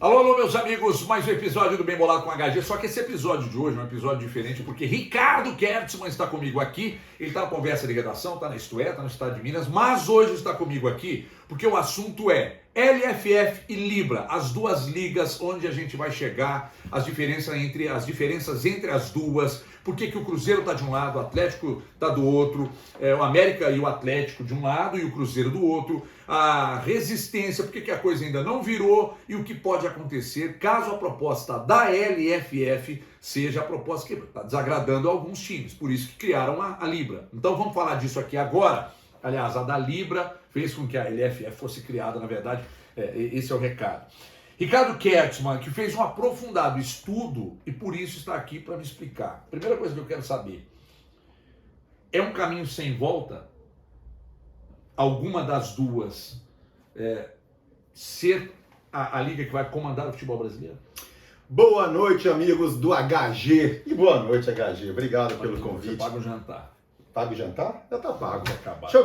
Alô, alô, meus amigos, mais um episódio do Bem Bolado com HG, só que esse episódio de hoje é um episódio diferente porque Ricardo Kertzmann está comigo aqui, ele está na conversa de redação, está na Isto É, está no estado de Minas, mas hoje está comigo aqui porque o assunto é LFF e Libra, as duas ligas onde a gente vai chegar, as diferenças entre as duas, por que o Cruzeiro está de um lado, o Atlético está do outro, o América e o Atlético de um lado e o Cruzeiro do outro, a resistência, por que a coisa ainda não virou e o que pode acontecer caso a proposta da LFF seja a proposta que está desagradando alguns times, por isso que criaram a Libra. Então vamos falar disso aqui agora. Aliás, a da Libra fez com que a LFF fosse criada, na verdade, esse é o recado. Ricardo Kertzmann, que fez um aprofundado estudo e por isso está aqui para me explicar. Primeira coisa que eu quero saber, é um caminho sem volta? Alguma das duas ser a liga que vai comandar o futebol brasileiro? Boa noite, amigos do HG. E boa noite, HG. Obrigado pelo convite. Você paga o jantar. Paga o jantar? Já tá pago.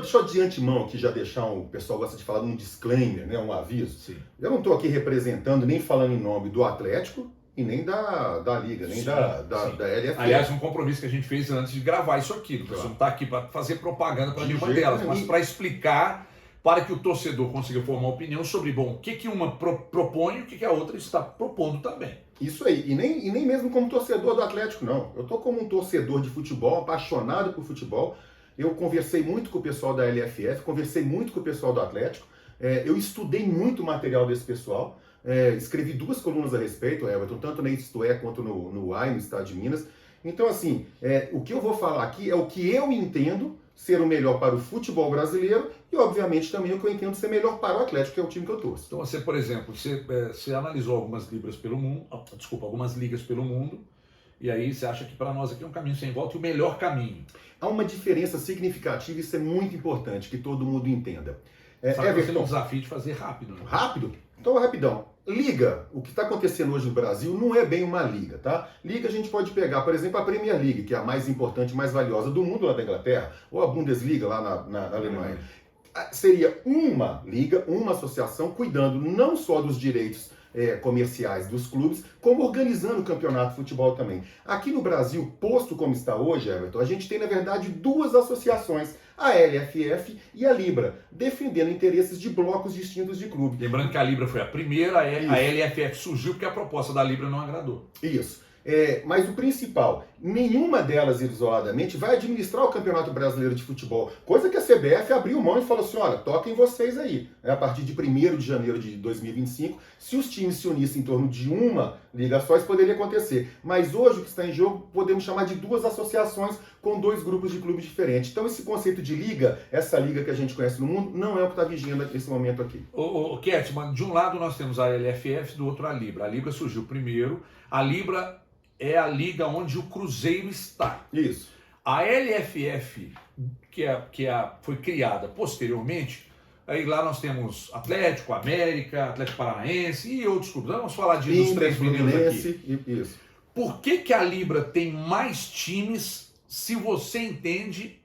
Deixa eu de antemão aqui já deixar o pessoal gosta de falar um disclaimer, né, um aviso. Sim. Eu não estou aqui representando nem falando em nome do Atlético e nem da Liga, nem da LFF. Aliás, um compromisso que a gente fez antes de gravar isso aqui. Você não está aqui para fazer propaganda para nenhuma delas, mas para explicar, para que o torcedor consiga formar uma opinião sobre, o que uma propõe e o que a outra está propondo também. Isso aí, e nem mesmo como torcedor do Atlético, não. Eu tô como um torcedor de futebol, apaixonado por futebol. Eu conversei muito com o pessoal da LFF, conversei muito com o pessoal do Atlético. Eu estudei muito o material desse pessoal. Escrevi 2 colunas a respeito, Everton, tanto na Isto É quanto no AI, no estado de Minas. Então, assim, o que eu vou falar aqui é o que eu entendo ser o melhor para o futebol brasileiro e, obviamente, também o que eu entendo ser melhor para o Atlético, que é o time que eu torço. Então, você, por exemplo, você analisou algumas ligas pelo mundo, e aí você acha que para nós aqui é um caminho sem volta e o melhor caminho. Há uma diferença significativa e isso é muito importante que todo mundo entenda. Sabe que você tem um desafio de fazer rápido, né? Rápido? Então, rapidão. Liga, o que está acontecendo hoje no Brasil não é bem uma liga, tá? Liga a gente pode pegar, por exemplo, a Premier League, que é a mais importante, mais valiosa do mundo lá da Inglaterra, ou a Bundesliga lá na Alemanha. Seria uma liga, uma associação, cuidando não só dos direitos comerciais dos clubes, como organizando o campeonato de futebol também. Aqui no Brasil, posto como está hoje, Everton, a gente tem, na verdade, 2 associações, a LFF e a Libra, defendendo interesses de blocos distintos de clube. Lembrando que a Libra foi a primeira, a LFF surgiu porque a proposta da Libra não agradou. Isso. Mas o principal, nenhuma delas isoladamente vai administrar o Campeonato Brasileiro de Futebol, coisa que a CBF abriu mão e falou assim, olha, toquem vocês aí. A partir de 1º de janeiro de 2025, se os times se unissem em torno de uma liga só, isso poderia acontecer. Mas hoje o que está em jogo, podemos chamar de 2 associações com 2 grupos de clubes diferentes. Então esse conceito de liga, essa liga que a gente conhece no mundo, não é o que está vigiando nesse momento aqui. Kertzmann, de um lado nós temos a LFF, do outro a Libra. A Libra surgiu primeiro, a Libra é a liga onde o Cruzeiro está. Isso. A LFF, foi criada posteriormente, aí lá nós temos Atlético, América, Atlético Paranaense e outros clubes. Vamos falar dos 3 primeiros aqui. Isso. Por que a Libra tem mais times, se você entende,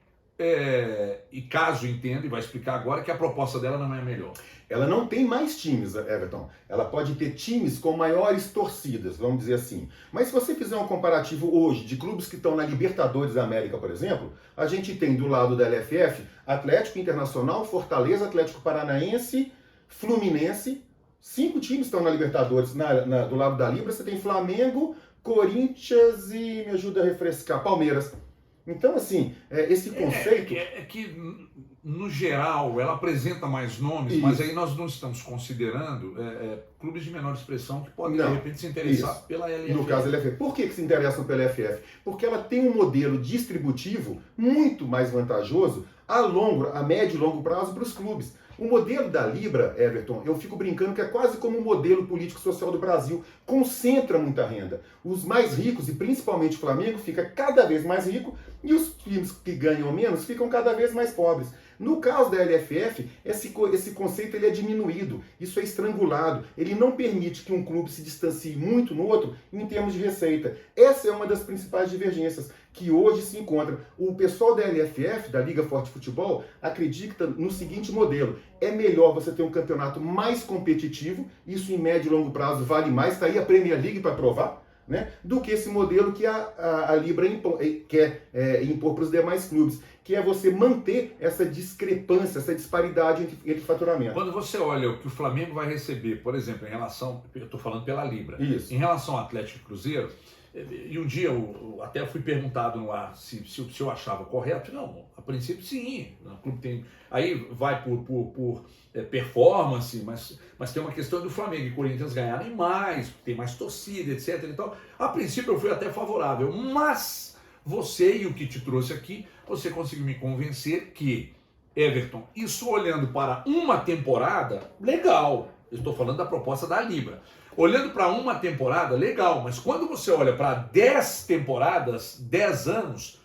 e caso entenda, e vai explicar agora, que a proposta dela não é a melhor? Ela não tem mais times, Everton. Ela pode ter times com maiores torcidas, vamos dizer assim. Mas se você fizer um comparativo hoje de clubes que estão na Libertadores da América, por exemplo, a gente tem do lado da LFF, Atlético Internacional, Fortaleza, Atlético Paranaense, Fluminense. 5 times estão na Libertadores. Do lado da Libra você tem Flamengo, Corinthians e, me ajuda a refrescar, Palmeiras. Então, assim, esse conceito... No geral, ela apresenta mais nomes, mas aí nós não estamos considerando clubes de menor expressão que podem, de repente, se interessar pela LFF. No caso da LFF. Por que se interessam pela LFF? Porque ela tem um modelo distributivo muito mais vantajoso a médio e longo prazo para os clubes. O modelo da Libra, Everton, eu fico brincando que é quase como o modelo político-social do Brasil. Concentra muita renda. Os mais ricos, e principalmente o Flamengo, fica cada vez mais rico e os times que ganham menos ficam cada vez mais pobres. No caso da LFF, esse conceito ele é diminuído, isso é estrangulado, ele não permite que um clube se distancie muito no outro em termos de receita. Essa é uma das principais divergências que hoje se encontra. O pessoal da LFF, da Liga Forte Futebol, acredita no seguinte modelo: é melhor você ter um campeonato mais competitivo, isso em médio e longo prazo vale mais, está aí a Premier League para provar, né, do que esse modelo que a Libra quer impor para os demais clubes, que é você manter essa discrepância, essa disparidade entre faturamento. Quando você olha o que o Flamengo vai receber, por exemplo, em relação, eu estou falando pela Libra, Isso. em relação ao Atlético e Cruzeiro, e um dia eu até fui perguntado no ar se eu achava correto. Não, a princípio sim, o clube tem, aí vai por performance, mas tem uma questão do Flamengo e Corinthians ganharem mais, tem mais torcida, etc. E tal. A princípio eu fui até favorável, mas você e o que te trouxe aqui, você conseguiu me convencer que, Everton, isso olhando para uma temporada, legal, eu estou falando da proposta da Libra. Olhando para uma temporada, legal, mas quando você olha para 10 temporadas, 10 anos,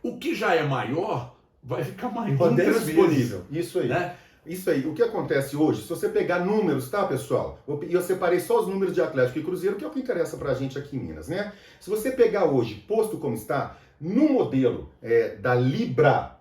o que já é maior vai ficar maior 10 vezes. Isso aí. Né? Isso aí. O que acontece hoje, se você pegar números, tá, pessoal? E eu separei só os números de Atlético e Cruzeiro, que é o que interessa pra gente aqui em Minas, né? Se você pegar hoje, posto como está, no modelo da Libra,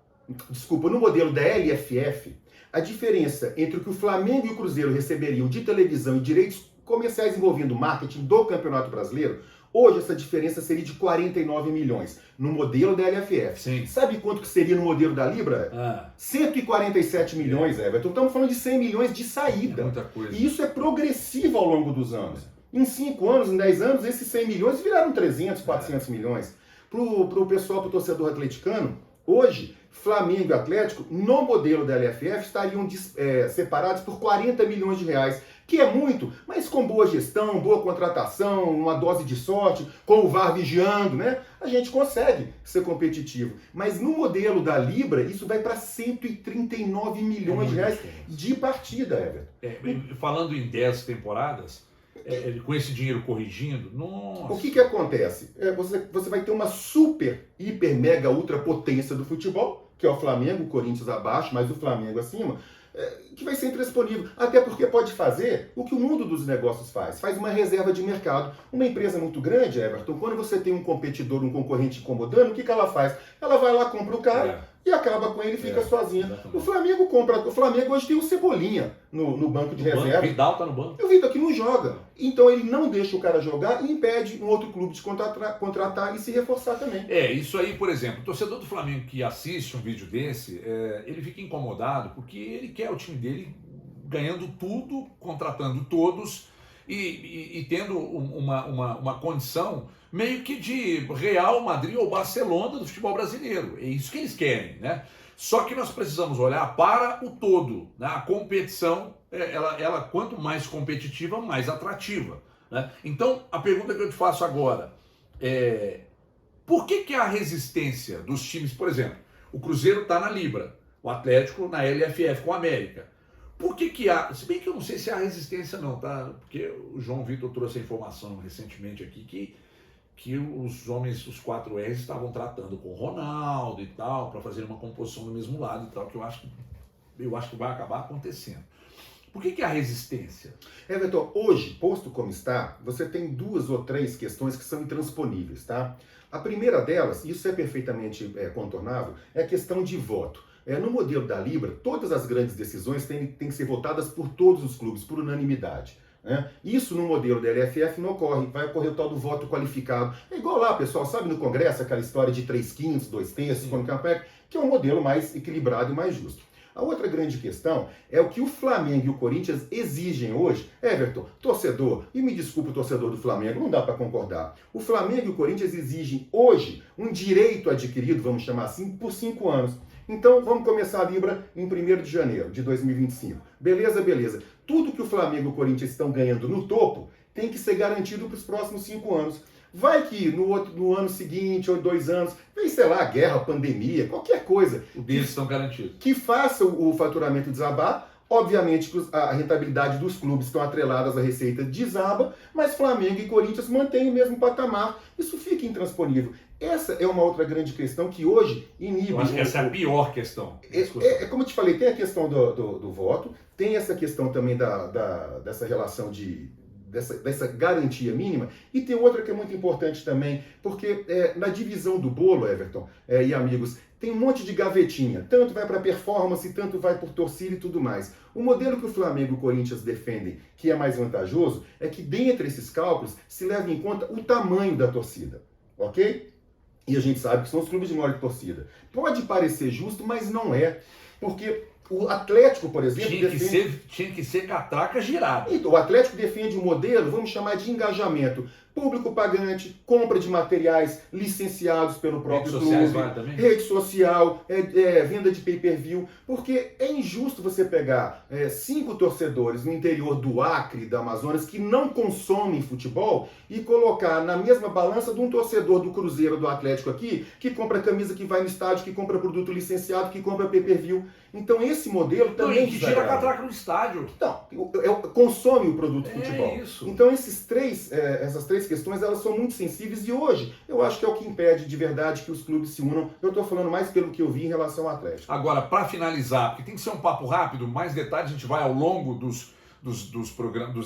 desculpa, no modelo da LFF, a diferença entre o que o Flamengo e o Cruzeiro receberiam de televisão e direitos comerciais envolvendo marketing do Campeonato Brasileiro, hoje essa diferença seria de 49 milhões no modelo da LFF. Sim. Sabe quanto que seria no modelo da Libra? 147 milhões, Everton. Estamos falando de 100 milhões de saída. É muita coisa. E isso é progressivo ao longo dos anos. Em 5 anos, em 10 anos, esses 100 milhões viraram 300, 400 milhões. Pro pessoal, pro torcedor atleticano, hoje, Flamengo e Atlético, no modelo da LFF, estariam separados por 40 milhões de reais. Que é muito, mas com boa gestão, boa contratação, uma dose de sorte, com o VAR vigiando, né? A gente consegue ser competitivo. Mas no modelo da Libra, isso vai para 139 milhões de reais de partida, Everton. Falando em 10 temporadas, com esse dinheiro corrigindo, nossa. O que acontece? Você vai ter uma super, hiper, mega, ultra potência do futebol, que é o Flamengo, o Corinthians abaixo, mas o Flamengo acima, que vai ser intransponível, até porque pode fazer o que o mundo dos negócios faz uma reserva de mercado. Uma empresa muito grande, Everton, quando você tem um competidor, um concorrente incomodando, o que ela faz? Ela vai lá, compra o cara e acaba com ele e fica sozinha. Exatamente. O Flamengo hoje tem o Cebolinha no banco de reserva. O Vidal tá no banco. E o Vidal que não joga. Então ele não deixa o cara jogar e impede um outro clube de contratar e se reforçar também. Isso aí, por exemplo, o torcedor do Flamengo que assiste um vídeo desse, ele fica incomodado porque ele quer o time dele ganhando tudo, contratando todos e tendo uma condição meio que de Real Madrid ou Barcelona do futebol brasileiro. É isso que eles querem, né? Só que nós precisamos olhar para o todo, né? A competição, ela quanto mais competitiva, mais atrativa, né? Então, a pergunta que eu te faço agora é: por que há resistência dos times? Por exemplo, o Cruzeiro está na Libra, o Atlético na LFF com a América. Por que há, se bem que eu não sei se há resistência não, tá? Porque o João Vitor trouxe a informação recentemente aqui que os homens, os 4Rs, estavam tratando com o Ronaldo e tal, para fazer uma composição do mesmo lado e tal, que eu acho que vai acabar acontecendo. Por que há resistência? Everton, hoje, posto como está, você tem 2 ou 3 questões que são intransponíveis, tá? A primeira delas, isso é perfeitamente contornável, é a questão de voto. No modelo da Libra, todas as grandes decisões têm que ser votadas por todos os clubes, por unanimidade. Isso no modelo da LFF não ocorre, vai ocorrer o tal do voto qualificado. É igual lá, pessoal, sabe no Congresso, aquela história de 3/5, 2/3, que é um modelo mais equilibrado e mais justo. A outra grande questão é o que o Flamengo e o Corinthians exigem hoje. Everton, torcedor, e me desculpa o torcedor do Flamengo, não dá para concordar. O Flamengo e o Corinthians exigem hoje um direito adquirido, vamos chamar assim, por 5 anos. Então, vamos começar a Libra em 1º de janeiro de 2025. Beleza, beleza. Tudo que o Flamengo e o Corinthians estão ganhando no topo tem que ser garantido para os próximos 5 anos. Vai que no ano seguinte, ou 2 anos, vem, sei lá, guerra, pandemia, qualquer coisa. O deles estão garantidos. Que faça o faturamento desabar, Obviamente que a rentabilidade dos clubes estão atreladas à receita desaba, mas Flamengo e Corinthians mantêm o mesmo patamar. Isso fica intransponível. Essa é uma outra grande questão que hoje inibe... Eu acho que essa é a pior questão. Como eu te falei, tem a questão do voto, tem essa questão também dessa relação dessa garantia mínima, e tem outra que é muito importante também, porque na divisão do bolo, Everton e amigos, tem um monte de gavetinha, tanto vai para performance, tanto vai por torcida e tudo mais. O modelo que o Flamengo e o Corinthians defendem, que é mais vantajoso, é que dentre esses cálculos se leva em conta o tamanho da torcida, ok? E a gente sabe que são os clubes de maior torcida. Pode parecer justo, mas não é, porque o Atlético, por exemplo... Tinha que ser catraca girada. Então, o Atlético defende um modelo, vamos chamar de engajamento. Público pagante, compra de materiais licenciados pelo próprio clube, rede social, venda de pay-per-view, porque é injusto você pegar 5 torcedores no interior do Acre, da Amazonas, que não consomem futebol, e colocar na mesma balança de um torcedor do Cruzeiro, do Atlético aqui, que compra camisa, que vai no estádio, que compra produto licenciado, que compra pay-per-view. Então esse modelo também... que tira a catraca no estádio. Então, consome o produto futebol. Isso. Então essas três questões, elas são muito sensíveis, e hoje eu acho que é o que impede de verdade que os clubes se unam. Eu estou falando mais pelo que eu vi em relação ao Atlético. Agora, para finalizar, porque tem que ser um papo rápido, mais detalhes a gente vai ao longo dos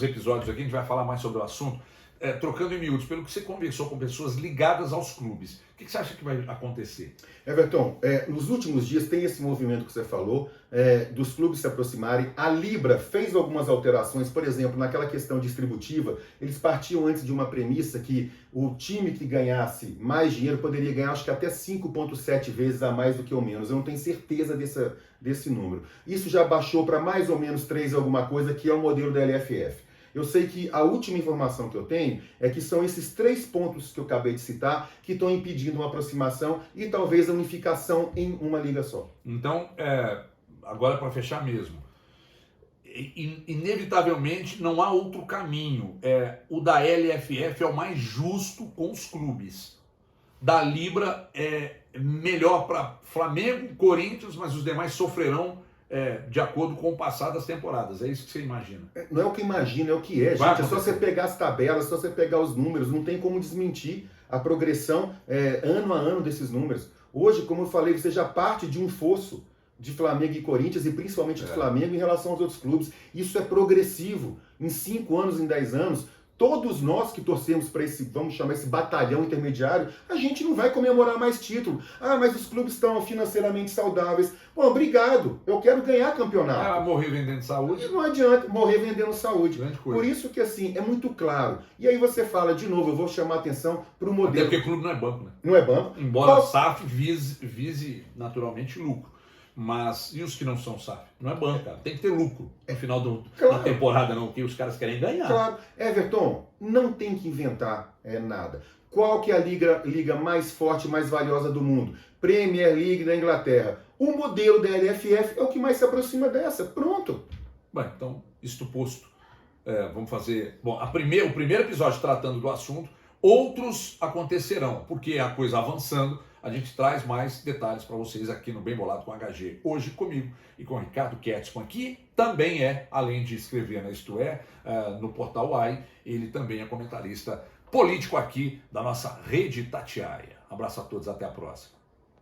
episódios aqui, a gente vai falar mais sobre o assunto, trocando em miúdos, pelo que você conversou com pessoas ligadas aos clubes. O que você acha que vai acontecer? Everton, nos últimos dias tem esse movimento que você falou, dos clubes se aproximarem. A Libra fez algumas alterações, por exemplo, naquela questão distributiva, eles partiam antes de uma premissa que o time que ganhasse mais dinheiro poderia ganhar, acho que até 5,7 vezes a mais do que o menos. Eu não tenho certeza desse número. Isso já baixou para mais ou menos 3 alguma coisa, que é o modelo da LFF. Eu sei que a última informação que eu tenho é que são esses 3 pontos que eu acabei de citar que estão impedindo uma aproximação e talvez a unificação em uma liga só. Então, agora para fechar mesmo, inevitavelmente não há outro caminho. O da LFF é o mais justo com os clubes. Da Libra é melhor para Flamengo, Corinthians, mas os demais sofrerão de acordo com o passar das temporadas. É isso que você imagina? Não é o que imagina, é o que é, gente. É só você pegar as tabelas, é só você pegar os números, não tem como desmentir a progressão ano a ano desses números. Hoje, como eu falei, você já parte de um fosso de Flamengo e Corinthians, e principalmente do Flamengo em relação aos outros clubes. Isso é progressivo. Em 5 anos, em 10 anos, todos nós que torcemos para esse, vamos chamar esse batalhão intermediário, a gente não vai comemorar mais título. Ah, mas os clubes estão financeiramente saudáveis. Bom, obrigado, eu quero ganhar campeonato. Morrer vendendo saúde. Não adianta morrer vendendo saúde. Por isso que, assim, é muito claro. E aí você fala, de novo, eu vou chamar a atenção para o modelo... Até porque clube não é banco, né? Não é banco. Embora a SAF vise naturalmente lucro. Mas, e os que não são SAF? Não é banco, cara. Tem que ter lucro no final da temporada, não, que os caras querem ganhar. Claro. Everton, não tem que inventar nada. Qual que é a liga mais forte, mais valiosa do mundo? Premier League da Inglaterra. O modelo da LFF é o que mais se aproxima dessa. Pronto. Bem, então, isto posto, vamos fazer... Bom, o primeiro episódio tratando do assunto, outros acontecerão, porque a coisa avançando, a gente traz mais detalhes para vocês aqui no Bem Bolado com HG. Hoje comigo e com o Ricardo Kertzmann, que também além de escrever na Isto no portal AI, ele também é comentarista político aqui da nossa Rede Itatiaia. Abraço a todos, até a próxima.